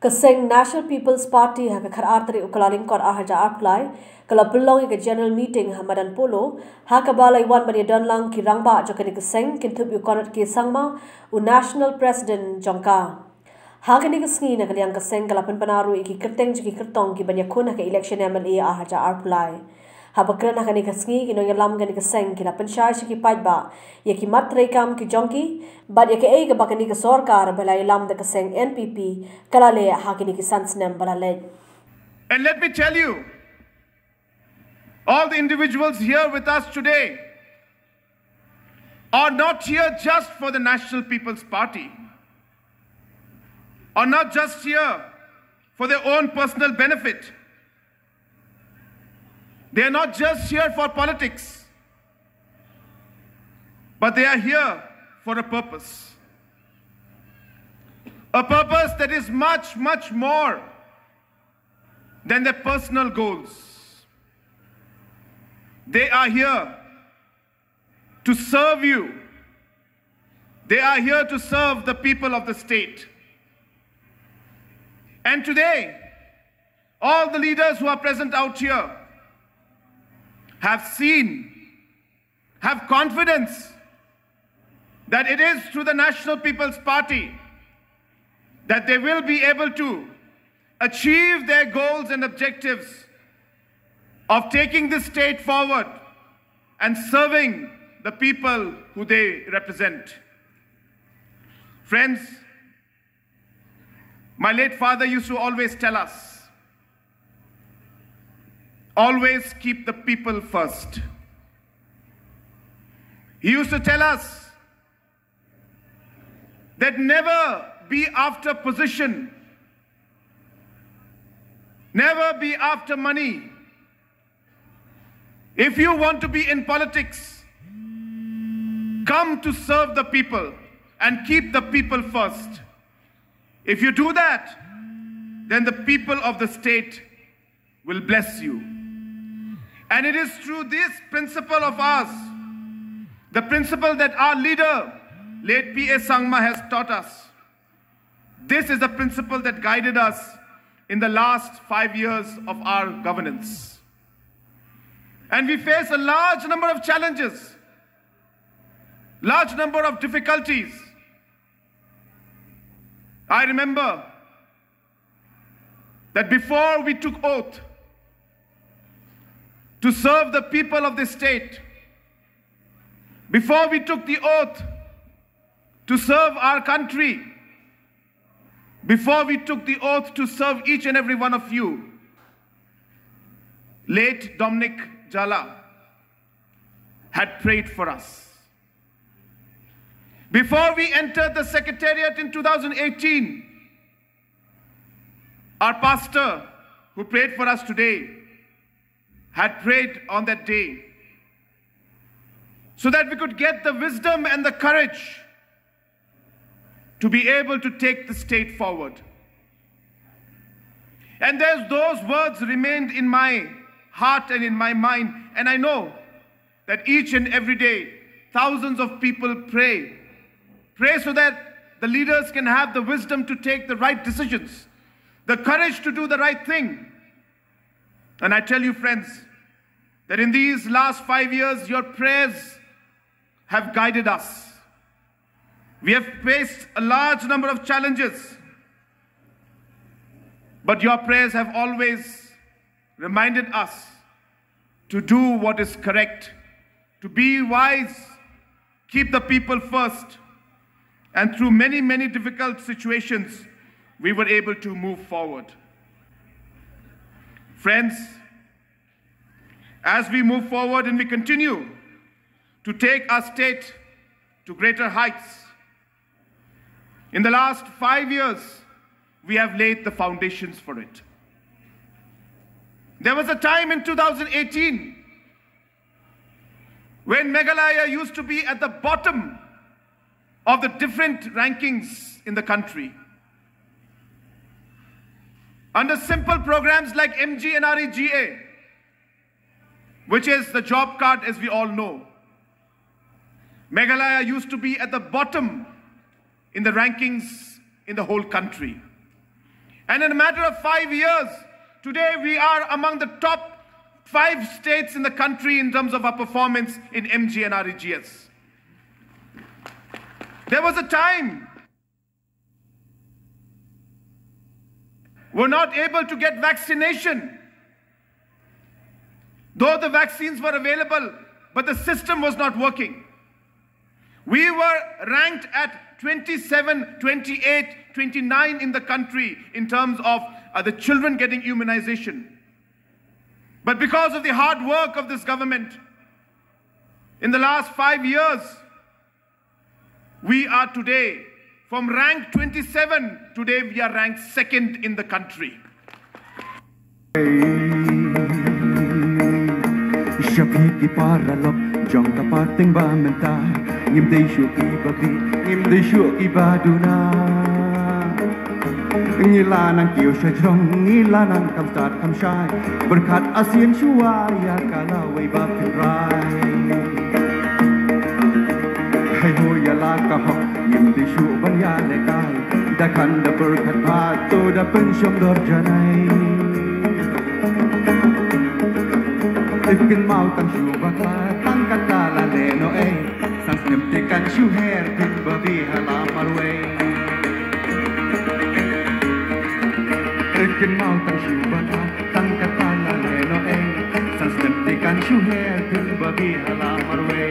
Kaseng National People's Party ha kakhar artari ukalaling kor ahaja apply kala pelong ke general meeting ha Madan Polo ha kabala iwan bani donlang ki rangba jokani kaseng kintup yukonat ki sangma u national president jongka ha kani kasngi na kaliang kaseng kala penpanaru iki kerteng jiki kertong ki banya kun ha ke election MLA ahaja apply ha bakran ha kani kasngi ki no yalam kani kaseng ki la penshar ki Paidbah ye ki matre kam ki jongki bad ye ke ei ke bakani ke sarkar bala yalam de kaseng NPP kala le ha kani ki sansnem bala le. And let me tell you, all the individuals here with us today are not here just for the National People's Party, are not just here for their own personal benefit. They are not just here for politics, but they are here for a purpose. A purpose that is much, much more than their personal goals. They are here to serve you. They are here to serve the people of the state. And today, all the leaders who are present out here have seen, have confidence that it is through the National People's Party that they will be able to achieve their goals and objectives of taking the state forward and serving the people who they represent. Friends, my late father used to always tell us, always keep the people first. He used to tell us that never be after position, never be after money. If you want to be in politics, come to serve the people and keep the people first. If you do that, then the people of the state will bless you. And it is through this principle of ours, the principle that our leader, late P.A. Sangma, has taught us. This is the principle that guided us in the last 5 years of our governance. And we face a large number of challenges, large number of difficulties. I remember that before we took oath to serve the people of this state, before we took the oath to serve our country, before we took the oath to serve each and every one of you, late Dominic Jala had prayed for us. Before we entered the Secretariat in 2018, our pastor, who prayed for us today, had prayed on that day so that we could get the wisdom and the courage to be able to take the state forward. And those words remained in my heart and in my mind, and I know that each and every day thousands of people pray so that the leaders can have the wisdom to take the right decisions, the courage to do the right thing. And I tell you, friends, that in these last 5 years, your prayers have guided us. We have faced a large number of challenges, but your prayers have always reminded us to do what is correct, to be wise, keep the people first. And through many, many difficult situations, we were able to move forward. Friends, as we move forward and we continue to take our state to greater heights, in the last 5 years, we have laid the foundations for it. There was a time in 2018 when Meghalaya used to be at the bottom of the different rankings in the country. Under simple programs like MGNREGA, which is the job card as we all know, Meghalaya used to be at the bottom in the rankings in the whole country. And in a matter of 5 years, today we are among the top 5 states in the country in terms of our performance in MG and REGS. There was a time we're not able to get vaccination. Though the vaccines were available, but the system was not working. We were ranked at 27, 28, 29 in the country in terms of the children getting immunization. But because of the hard work of this government, in the last 5 years, we are today, from rank 27, today we are ranked 2nd in the country. Shapiki paralok, jong kapating ba menta, ngimday shuki babi, ngimday shuki baduna. Ngilanang kiyo siya jong, ngilanang kamsat kamsyay, berkat ASEAN shuaya kalaway bapinray. Hay hoya lakahok, ngimday shu banyalekay, dakan da berkat pato da pensyong dorjanay. Ikin mau tang shu bakla tang kata la leno sang snimtikan shu her tin babi hala marwe. Ikin mau tang shu bakla tang kata la leno sang snimtikan shu her tin babi hala marwe.